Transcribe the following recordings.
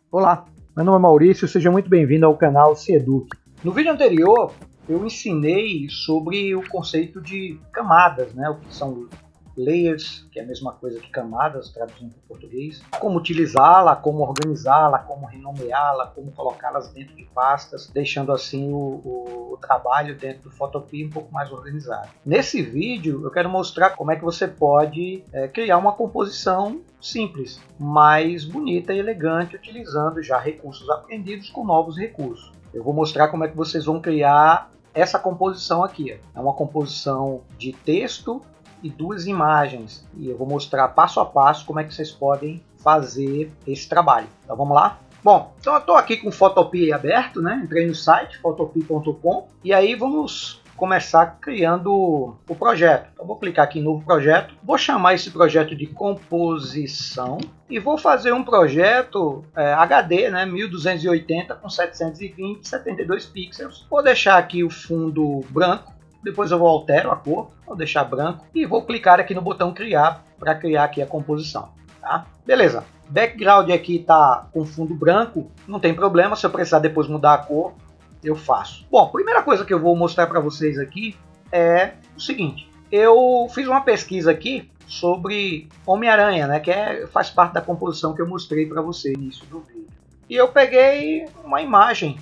Olá, meu nome é Maurício, seja muito bem-vindo ao canal Se Eduque. No vídeo anterior eu ensinei sobre o conceito de camadas, né? O que são layers, que é a mesma coisa que camadas, traduzindo para o português, como utilizá-la, como organizá-la, como renomeá-la, como colocá-las dentro de pastas, deixando assim o trabalho dentro do Photopea um pouco mais organizado. Nesse vídeo eu quero mostrar como é que você pode criar uma composição simples, mais bonita e elegante, utilizando já recursos aprendidos com novos recursos. Eu vou mostrar como é que vocês vão criar essa composição aqui. É uma composição de texto e duas imagens, e eu vou mostrar passo a passo como é que vocês podem fazer esse trabalho. Então vamos lá? Bom, então eu estou aqui com o Photopea aberto, né? Entrei no site photopea.com e aí vamos começar criando o projeto. Então vou clicar aqui em novo projeto, vou chamar esse projeto de composição e vou fazer um projeto HD, né? 1280 com 720, 72 pixels. Vou deixar aqui o fundo branco. Depois eu altero a cor, vou deixar branco e vou clicar aqui no botão criar para criar aqui a composição. Tá? Beleza, background aqui está com fundo branco, não tem problema, se eu precisar depois mudar a cor, eu faço. Bom, a primeira coisa que eu vou mostrar para vocês aqui é o seguinte, eu fiz uma pesquisa aqui sobre Homem-Aranha, né, que faz parte da composição que eu mostrei para vocês no início do vídeo. E eu peguei uma imagem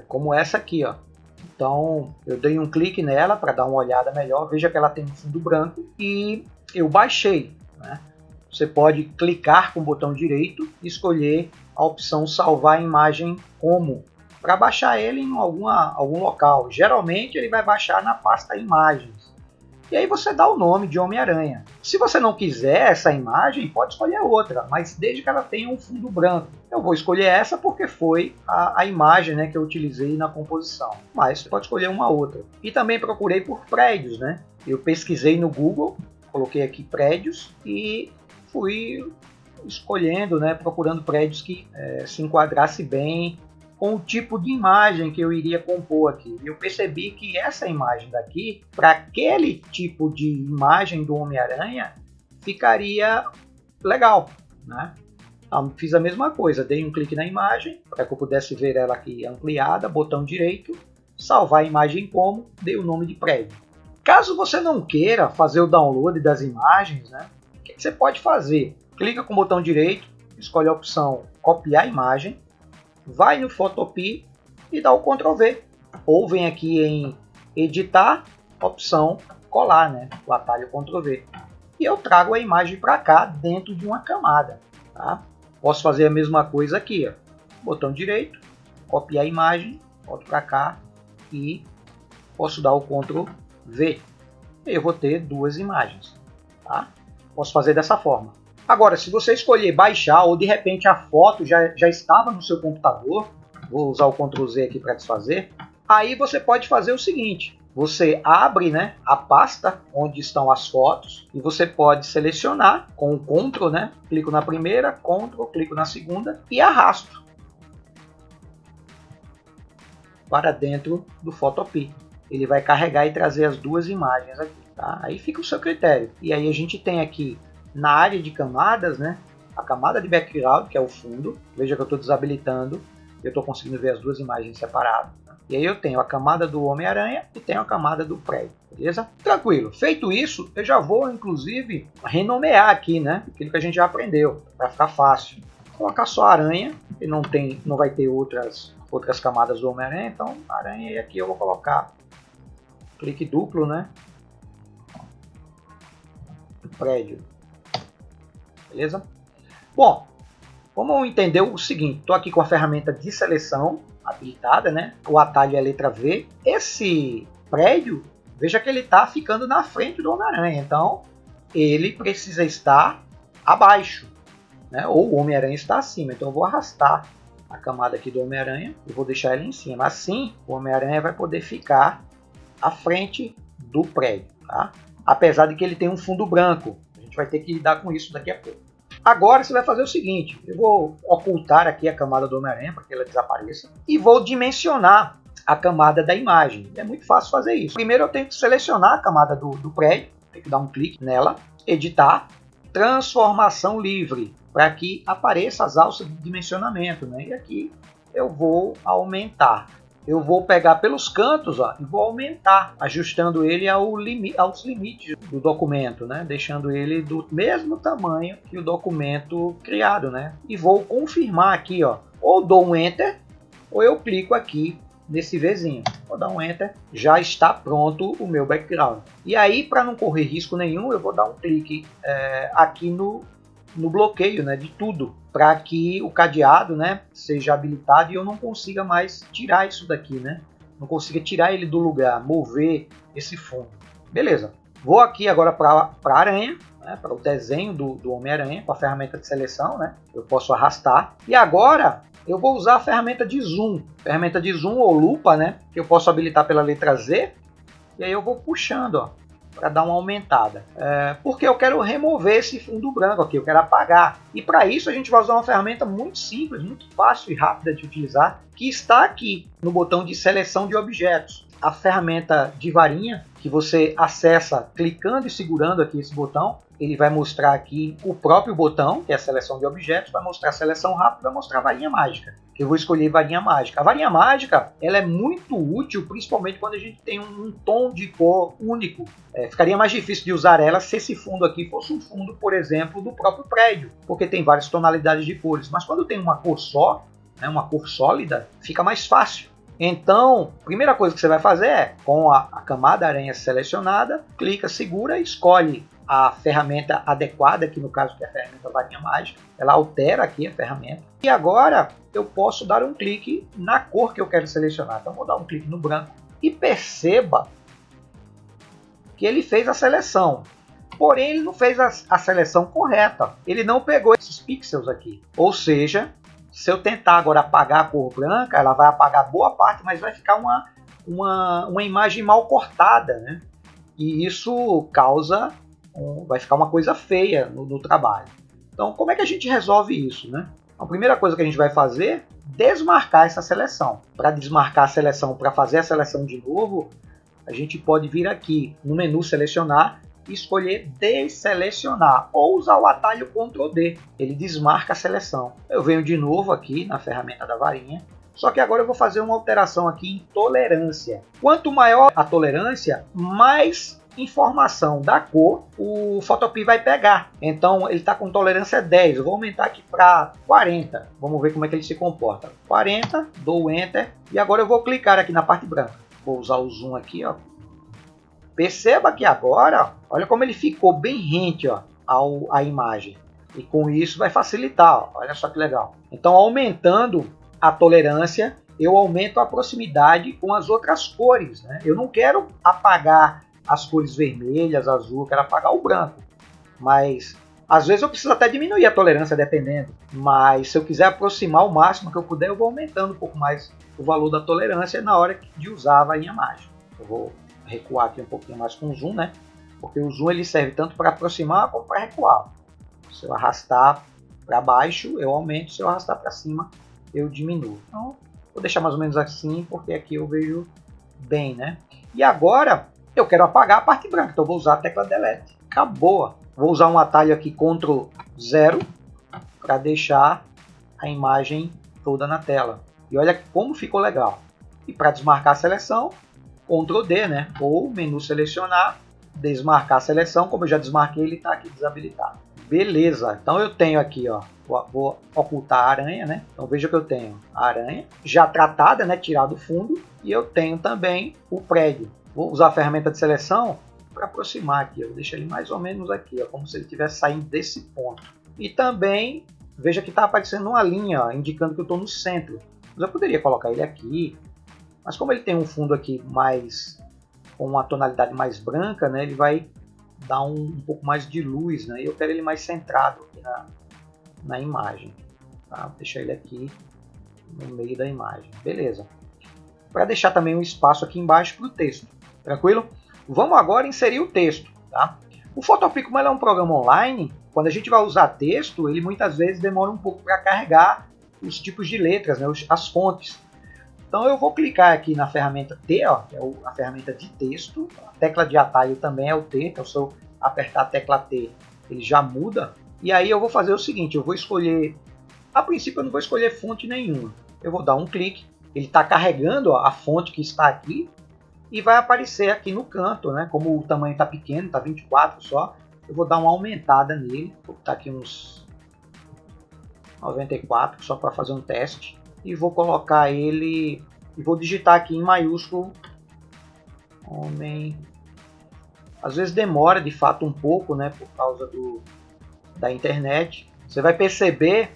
como essa aqui, ó. Então eu dei um clique nela para dar uma olhada melhor, veja que ela tem um fundo branco e eu baixei, né? Você pode clicar com o botão direito e escolher a opção salvar a imagem como, para baixar ele em algum local. Geralmente ele vai baixar na pasta imagens. E aí você dá o nome de Homem-Aranha. Se você não quiser essa imagem, pode escolher outra, mas desde que ela tenha um fundo branco. Eu vou escolher essa porque foi a imagem, né, que eu utilizei na composição. Mas você pode escolher uma outra. E também procurei por prédios, né? Eu pesquisei no Google, coloquei aqui prédios e fui escolhendo, né, procurando prédios que se enquadrasse bem com o tipo de imagem que eu iria compor aqui. Eu percebi que essa imagem daqui, para aquele tipo de imagem do Homem-Aranha, ficaria legal, né? Então, fiz a mesma coisa, dei um clique na imagem, para que eu pudesse ver ela aqui ampliada, botão direito, salvar a imagem como, dei o nome de prédio. Caso você não queira fazer o download das imagens, né, o que você pode fazer? Clica com o botão direito, escolhe a opção copiar imagem, vai no Photopea e dá o Ctrl V. Ou vem aqui em editar, opção colar, né? O atalho Ctrl V. E eu trago a imagem para cá dentro de uma camada. Tá? Posso fazer a mesma coisa aqui. Ó. Botão direito, copiar a imagem, volto para cá e posso dar o Ctrl V. Eu vou ter duas imagens. Tá? Posso fazer dessa forma. Agora, se você escolher baixar ou de repente a foto já estava no seu computador, vou usar o Ctrl Z aqui para desfazer, aí você pode fazer o seguinte, você abre, né, a pasta onde estão as fotos e você pode selecionar com o Ctrl, né, clico na primeira, Ctrl, clico na segunda e arrasto para dentro do Photopea. Ele vai carregar e trazer as duas imagens aqui. Tá? Aí fica o seu critério. E aí a gente tem aqui na área de camadas, né, a camada de background, que é o fundo. Veja que eu estou desabilitando. Eu estou conseguindo ver as duas imagens separadas. Né? E aí eu tenho a camada do Homem-Aranha e tenho a camada do prédio. Beleza? Tranquilo. Feito isso, eu já vou, inclusive, renomear aqui, né, aquilo que a gente já aprendeu, para ficar fácil. Vou colocar só aranha, e não vai ter outras camadas do Homem-Aranha, então aranha, e aqui eu vou colocar clique duplo, né, prédio. Beleza? Bom, vamos entender o seguinte, estou aqui com a ferramenta de seleção habilitada, né? O atalho é a letra V. Esse prédio, veja que ele está ficando na frente do Homem-Aranha, então ele precisa estar abaixo, né? Ou o Homem-Aranha está acima, então eu vou arrastar a camada aqui do Homem-Aranha e vou deixar ele em cima. Assim, o Homem-Aranha vai poder ficar à frente do prédio, tá? Apesar de que ele tem um fundo branco. A gente vai ter que lidar com isso daqui a pouco. Agora você vai fazer o seguinte, eu vou ocultar aqui a camada do Homem-Aranha para que ela desapareça e vou dimensionar a camada da imagem. É muito fácil fazer isso. Primeiro eu tenho que selecionar a camada do prédio, tenho que dar um clique nela, editar, transformação livre, para que apareça as alças de dimensionamento, né? E aqui eu vou aumentar. Eu vou pegar pelos cantos, ó, e vou aumentar, ajustando ele aos limites do documento, né? Deixando ele do mesmo tamanho que o documento criado, né? E vou confirmar aqui, ó, ou dou um Enter, ou eu clico aqui nesse Vzinho. Vou dar um Enter, já está pronto o meu background. E aí, para não correr risco nenhum, eu vou dar um clique aqui no bloqueio, né, de tudo, para que o cadeado, né, seja habilitado e eu não consiga mais tirar isso daqui, né? Não consiga tirar ele do lugar, mover esse fundo. Beleza. Vou aqui agora para a aranha, né, para o desenho do Homem-Aranha, com a ferramenta de seleção, né? Eu posso arrastar. E agora eu vou usar a ferramenta de zoom. Ferramenta de zoom ou lupa, né? Que eu posso habilitar pela letra Z. E aí eu vou puxando, ó, para dar uma aumentada. Porque eu quero remover esse fundo branco aqui, eu quero apagar. E para isso a gente vai usar uma ferramenta muito simples, muito fácil e rápida de utilizar, que está aqui no botão de seleção de objetos. A ferramenta de varinha, que você acessa clicando e segurando aqui esse botão. Ele vai mostrar aqui o próprio botão, que é a seleção de objetos, vai mostrar a seleção rápida, vai mostrar a varinha mágica. Eu vou escolher varinha mágica. A varinha mágica, ela é muito útil, principalmente quando a gente tem um tom de cor único. Ficaria mais difícil de usar ela se esse fundo aqui fosse um fundo, por exemplo, do próprio prédio, porque tem várias tonalidades de cores. Mas quando tem uma cor só, né, uma cor sólida, fica mais fácil. Então, a primeira coisa que você vai fazer é, com a camada aranha selecionada, clica, segura e escolhe a ferramenta adequada, que no caso é a ferramenta varinha mágica. Ela altera aqui a ferramenta. E agora eu posso dar um clique na cor que eu quero selecionar. Então vou dar um clique no branco e perceba que ele fez a seleção. Porém, ele não fez a seleção correta. Ele não pegou esses pixels aqui. Ou seja, se eu tentar agora apagar a cor branca, ela vai apagar boa parte, mas vai ficar uma imagem mal cortada, né? E isso causa... vai ficar uma coisa feia no trabalho. Então, como é que a gente resolve isso, né? A primeira coisa que a gente vai fazer é desmarcar essa seleção. Para desmarcar a seleção, para fazer a seleção de novo, a gente pode vir aqui no menu selecionar e escolher desselecionar ou usar o atalho Ctrl D. Ele desmarca a seleção. Eu venho de novo aqui na ferramenta da varinha. Só que agora eu vou fazer uma alteração aqui em tolerância. Quanto maior a tolerância, mais informação da cor o Photopea vai pegar. Então ele está com tolerância 10. Eu vou aumentar aqui para 40. Vamos ver como é que ele se comporta. 40, dou Enter e agora eu vou clicar aqui na parte branca. Vou usar o zoom aqui, ó. Perceba que agora, olha como ele ficou bem rente, ó, à imagem. E com isso vai facilitar, ó. Olha só que legal. Então aumentando a tolerância, eu aumento a proximidade com as outras cores, né? Eu não quero apagar as cores vermelhas, azul, eu quero apagar o branco. Mas às vezes eu preciso até diminuir a tolerância dependendo. Mas se eu quiser aproximar o máximo que eu puder, eu vou aumentando um pouco mais o valor da tolerância na hora de usar a varinha mágica. Eu vou recuar aqui um pouquinho mais com o zoom, né? Porque o zoom ele serve tanto para aproximar como para recuar. Se eu arrastar para baixo, eu aumento. Se eu arrastar para cima, eu diminuo. Então, vou deixar mais ou menos assim, porque aqui eu vejo bem, né? E agora eu quero apagar a parte branca, então vou usar a tecla Delete. Acabou. Vou usar um atalho aqui Ctrl 0 para deixar a imagem toda na tela. E olha como ficou legal. E para desmarcar a seleção, Ctrl D, né? Ou menu selecionar, desmarcar a seleção. Como eu já desmarquei, ele está aqui desabilitado. Beleza. Então eu tenho aqui, ó, vou ocultar a aranha, né? Então veja que eu tenho a aranha já tratada, né? Tirar do fundo. E eu tenho também o prédio. Vou usar a ferramenta de seleção para aproximar aqui. Eu vou deixar ele mais ou menos aqui, ó, como se ele estivesse saindo desse ponto. E também, veja que está aparecendo uma linha, ó, indicando que eu estou no centro. Mas eu poderia colocar ele aqui. Mas como ele tem um fundo aqui mais com uma tonalidade mais branca, né, ele vai dar um pouco mais de luz, né? E eu quero ele mais centrado aqui na imagem. Tá? Vou deixar ele aqui no meio da imagem. Beleza. Para deixar também um espaço aqui embaixo para o texto. Tranquilo? Vamos agora inserir o texto. Tá? O Photopea, como ele é um programa online, quando a gente vai usar texto, ele muitas vezes demora um pouco para carregar os tipos de letras, né? As fontes. Então eu vou clicar aqui na ferramenta T, ó, que é a ferramenta de texto. A tecla de atalho também é o T, então se eu apertar a tecla T, ele já muda. E aí eu vou fazer o seguinte, eu vou escolher, a princípio eu não vou escolher fonte nenhuma. Eu vou dar um clique, ele está carregando, ó, a fonte que está aqui, e vai aparecer aqui no canto, né? Como o tamanho está pequeno, está 24 só, eu vou dar uma aumentada nele, vou botar aqui uns 94 só para fazer um teste, e vou colocar ele, e vou digitar aqui em maiúsculo, homem. Às vezes demora de fato um pouco, né, por causa da internet. Você vai perceber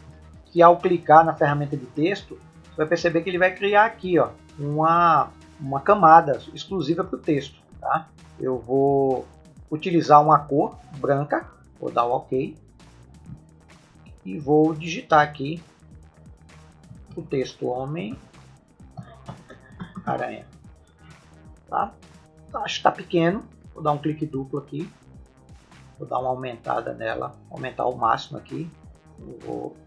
que ao clicar na ferramenta de texto, você vai perceber que ele vai criar aqui, ó, uma camada exclusiva para o texto. Tá? Eu vou utilizar uma cor branca, vou dar o OK, e vou digitar aqui o texto homem aranha. Tá? Acho que está pequeno, vou dar um clique duplo aqui, vou dar uma aumentada nela, aumentar ao máximo aqui. Eu vou,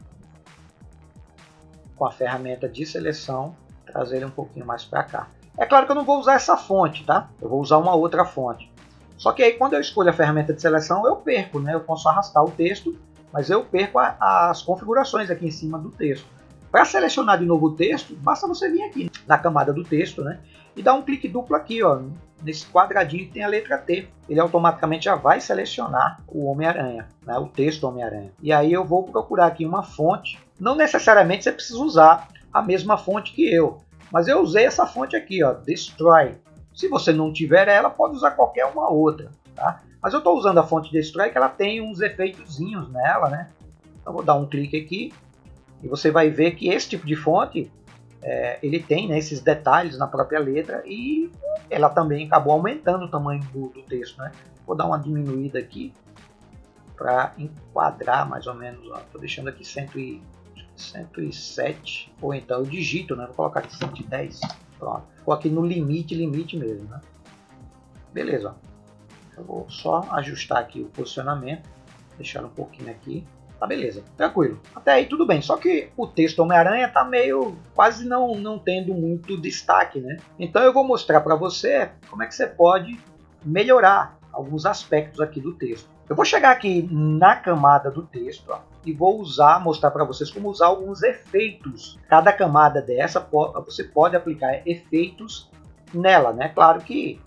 com a ferramenta de seleção, trazer ele um pouquinho mais para cá. É claro que eu não vou usar essa fonte, tá? Eu vou usar uma outra fonte. Só que aí quando eu escolho a ferramenta de seleção, eu perco, né? Eu posso arrastar o texto, mas eu perco as configurações aqui em cima do texto. Para selecionar de novo o texto, basta você vir aqui na camada do texto, né? E dar um clique duplo aqui, ó, nesse quadradinho que tem a letra T. Ele automaticamente já vai selecionar o Homem-Aranha, né? O texto Homem-Aranha. E aí eu vou procurar aqui uma fonte. Não necessariamente você precisa usar a mesma fonte que eu, mas eu usei essa fonte aqui, ó, Destroy. Se você não tiver ela, pode usar qualquer uma outra, tá? Mas eu estou usando a fonte Destroy, que ela tem uns efeitozinhos nela, né? Então vou dar um clique aqui e você vai ver que esse tipo de fonte, ele tem, né, esses detalhes na própria letra, e ela também acabou aumentando o tamanho do texto, né? Vou dar uma diminuída aqui para enquadrar mais ou menos. Estou deixando aqui 107, ou então eu digito, né? Vou colocar aqui 110. Pronto, ficou aqui no limite mesmo, né? Beleza, eu vou só ajustar aqui o posicionamento, deixar um pouquinho aqui. Tá, beleza, tranquilo. Até aí tudo bem, só que o texto Homem-Aranha tá meio, quase não tendo muito destaque, né? Então eu vou mostrar para você como é que você pode melhorar alguns aspectos aqui do texto. Eu vou chegar aqui na camada do texto, ó, e vou mostrar para vocês como usar alguns efeitos. Cada camada dessa, você pode aplicar efeitos nela, né? Claro que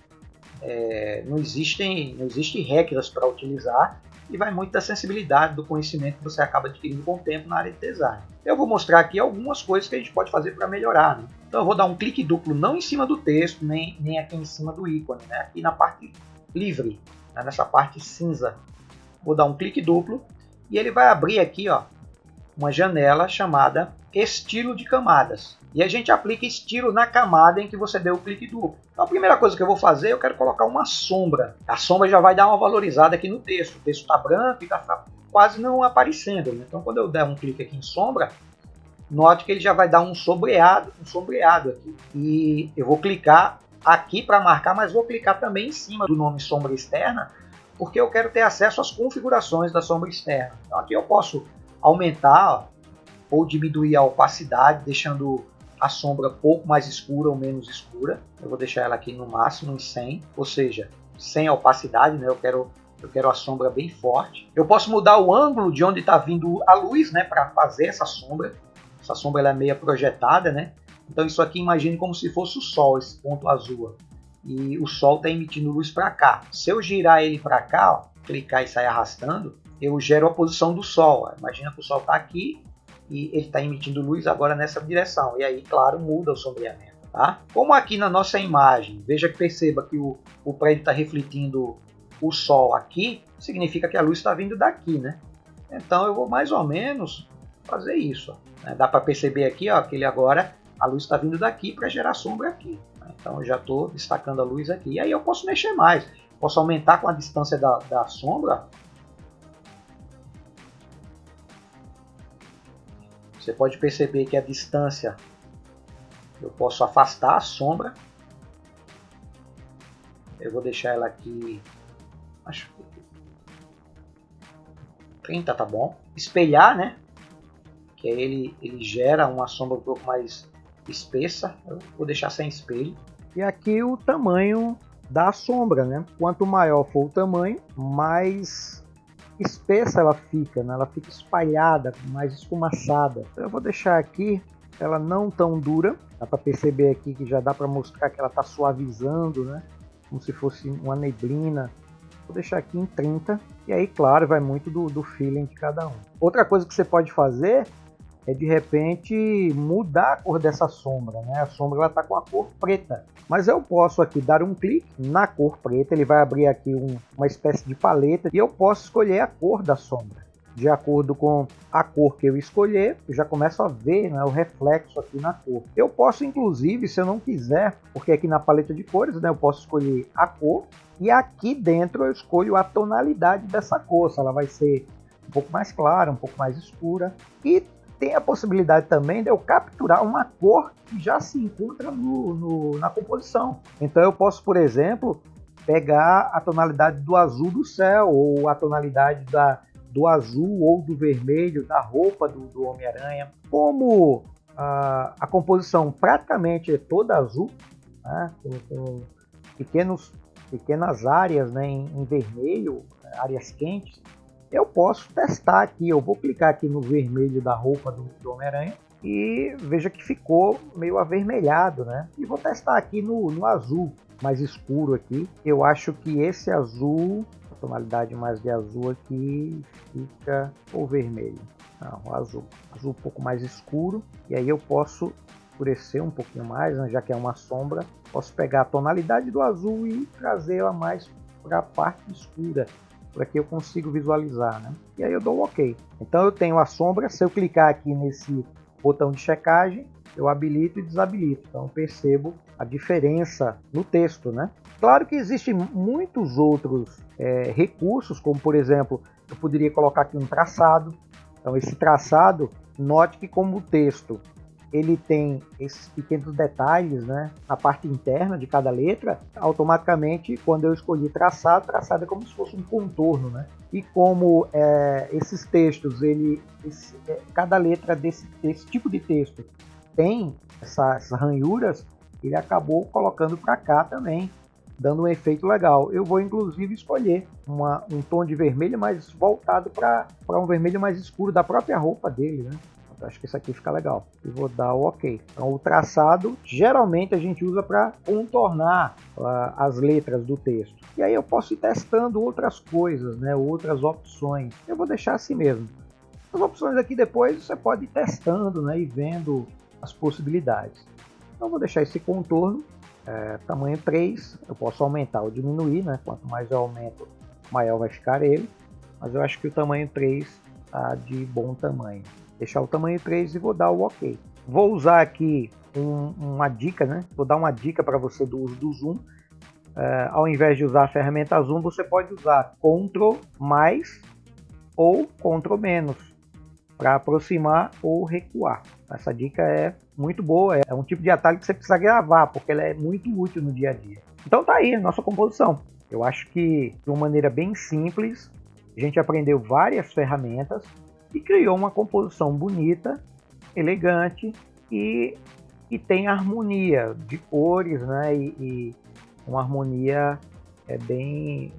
não existem regras para utilizar, e vai muito da sensibilidade, do conhecimento que você acaba adquirindo com o tempo na área de design. Eu vou mostrar aqui algumas coisas que a gente pode fazer para melhorar, né? Então eu vou dar um clique duplo, não em cima do texto, nem aqui em cima do ícone, né? Aqui na parte livre, né? Nessa parte cinza. Vou dar um clique duplo e ele vai abrir aqui, ó, uma janela chamada estilo de camadas. E a gente aplica estilo na camada em que você deu o clique duplo. Então a primeira coisa que eu vou fazer, eu quero colocar uma sombra. A sombra já vai dar uma valorizada aqui no texto. O texto está branco e está quase não aparecendo, né? Então quando eu der um clique aqui em sombra, note que ele já vai dar um sombreado aqui. E eu vou clicar aqui para marcar, mas vou clicar também em cima do nome sombra externa, porque eu quero ter acesso às configurações da sombra externa. Então aqui eu posso aumentar, ó, ou diminuir a opacidade, deixando a sombra pouco mais escura ou menos escura. Eu vou deixar ela aqui no máximo em 100, ou seja, sem a opacidade, né? Eu quero a sombra bem forte. Eu posso mudar o ângulo de onde está vindo a luz, né, para fazer essa sombra. Essa sombra ela é meio projetada, né? Então isso aqui imagine como se fosse o Sol, esse ponto azul. E o Sol está emitindo luz para cá. Se eu girar ele para cá, ó, clicar e sair arrastando, eu gero a posição do Sol. Ó. Imagina que o Sol está aqui e ele está emitindo luz agora nessa direção. E aí, claro, muda o sombreamento. Tá? Como aqui na nossa imagem, perceba que o prédio está refletindo o Sol aqui, significa que a luz está vindo daqui, né? Então eu vou mais ou menos fazer isso. Ó. Dá para perceber aqui, ó, que ele agora, a luz está vindo daqui para gerar sombra aqui. Então eu já estou destacando a luz aqui. E aí eu posso mexer mais. Posso aumentar com a distância da sombra. Você pode perceber que a distância, eu posso afastar a sombra. Eu vou deixar ela aqui, acho que 30 tá bom. Espelhar, né? Que aí ele gera uma sombra um pouco mais espessa, eu vou deixar sem espelho. E aqui o tamanho da sombra, né? Quanto maior for o tamanho, mais espessa ela fica, né? Ela fica espalhada, mais esfumaçada. Então eu vou deixar aqui ela não tão dura, dá para perceber aqui que já dá para mostrar que ela está suavizando, né? Como se fosse uma neblina. Vou deixar aqui em 30, e aí claro, vai muito do feeling de cada um. Outra coisa que você pode fazer é de repente mudar a cor dessa sombra, né? A sombra está com a cor preta, mas eu posso aqui dar um clique na cor preta, ele vai abrir aqui uma espécie de paleta e eu posso escolher a cor da sombra. De acordo com a cor que eu escolher, eu já começo a ver, né, o reflexo aqui na cor. Eu posso inclusive, se eu não quiser, porque aqui na paleta de cores, né, eu posso escolher a cor e aqui dentro eu escolho a tonalidade dessa cor, se ela vai ser um pouco mais clara, um pouco mais escura. E tem a possibilidade também de eu capturar uma cor que já se encontra na composição. Então eu posso, por exemplo, pegar a tonalidade do azul do céu, ou a tonalidade do azul ou do vermelho da roupa do Homem-Aranha. Como a composição praticamente é toda azul, né, com pequenas áreas, né, em vermelho, áreas quentes, eu posso testar aqui. Eu vou clicar aqui no vermelho da roupa do Homem-Aranha e veja que ficou meio avermelhado, né? E vou testar aqui no azul mais escuro aqui. Eu acho que esse azul, a tonalidade mais de azul aqui, fica o vermelho. Não, o azul um pouco mais escuro. E aí eu posso escurecer um pouquinho mais, né? Já que é uma sombra, posso pegar a tonalidade do azul e trazer ela mais para a parte escura, para que eu consigo visualizar, né? E aí eu dou um OK. Então eu tenho a sombra. Se eu clicar aqui nesse botão de checagem, eu habilito e desabilito. Então eu percebo a diferença no texto, né? Claro que existem muitos outros recursos, como por exemplo, eu poderia colocar aqui um traçado. Então esse traçado, note que como o texto ele tem esses pequenos detalhes, né, na parte interna de cada letra, automaticamente quando eu escolhi traçado é como se fosse um contorno, né? E como esses textos, cada letra desse tipo de texto tem essas ranhuras, ele acabou colocando para cá também, dando um efeito legal. Eu vou inclusive escolher um tom de vermelho mais voltado para um vermelho mais escuro da própria roupa dele, né? Acho que isso aqui fica legal. E vou dar o OK. Então o traçado geralmente a gente usa para contornar as letras do texto. E aí eu posso ir testando outras coisas, né? Outras opções. Eu vou deixar assim mesmo. As opções aqui depois você pode ir testando, né? E vendo as possibilidades. Então eu vou deixar esse contorno tamanho 3. Eu posso aumentar ou diminuir, né? Quanto mais eu aumento, maior vai ficar ele. Mas eu acho que o tamanho 3 está de bom tamanho. Deixar o tamanho 3 e vou dar o OK. Vou usar aqui uma dica, né? Vou dar uma dica para você do uso do zoom. Ao invés de usar a ferramenta zoom, você pode usar Ctrl mais ou Ctrl menos para aproximar ou recuar. Essa dica é muito boa, é um tipo de atalho que você precisa gravar, porque ela é muito útil no dia a dia. Então tá aí a nossa composição. Eu acho que de uma maneira bem simples, a gente aprendeu várias ferramentas e criou uma composição bonita, elegante e tem harmonia de cores, né? E uma harmonia bem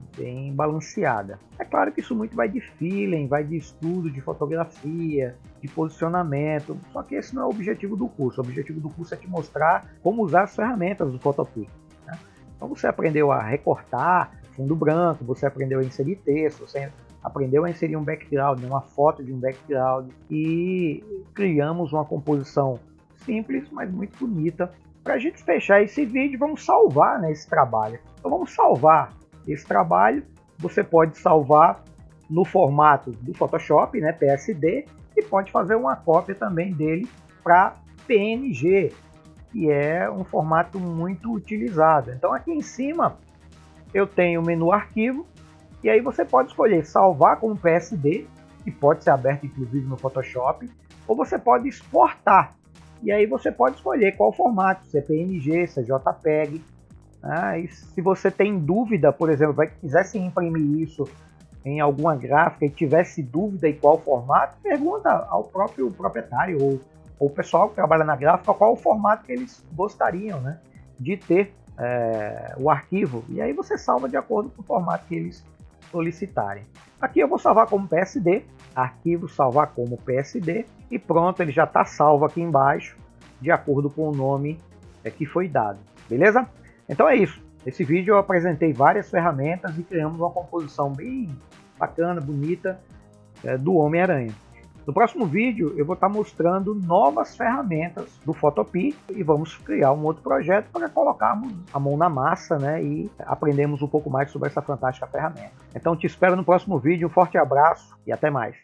balanceada. É claro que isso muito vai de feeling, vai de estudo, de fotografia, de posicionamento, só que esse não é o objetivo do curso. O objetivo do curso é te mostrar como usar as ferramentas do Photopea, né? Então você aprendeu a recortar fundo branco, você aprendeu a inserir texto, você aprendeu a inserir um background, uma foto de um background, e criamos uma composição simples, mas muito bonita. Para a gente fechar esse vídeo, vamos salvar, né, esse trabalho. Então vamos salvar esse trabalho. Você pode salvar no formato do Photoshop, né, PSD, e pode fazer uma cópia também dele para PNG, que é um formato muito utilizado. Então aqui em cima eu tenho o menu arquivo, e aí você pode escolher salvar como PSD, que pode ser aberto inclusive no Photoshop, ou você pode exportar. E aí você pode escolher qual formato, se é PNG, se é JPEG. E se você tem dúvida, por exemplo, quisesse imprimir isso em alguma gráfica e tivesse dúvida em qual formato, pergunta ao próprio proprietário ou ou o pessoal que trabalha na gráfica, qual o formato que eles gostariam, né, de ter o arquivo, e aí você salva de acordo com o formato que eles solicitarem. Aqui eu vou salvar como PSD, arquivo salvar como PSD, e pronto, ele já está salvo aqui embaixo, de acordo com o nome que foi dado, beleza? Então é isso, nesse vídeo eu apresentei várias ferramentas e criamos uma composição bem bacana, bonita, do Homem-Aranha. No próximo vídeo eu vou estar mostrando novas ferramentas do Photopea e vamos criar um outro projeto para colocarmos a mão na massa, né, e aprendermos um pouco mais sobre essa fantástica ferramenta. Então te espero no próximo vídeo, um forte abraço e até mais.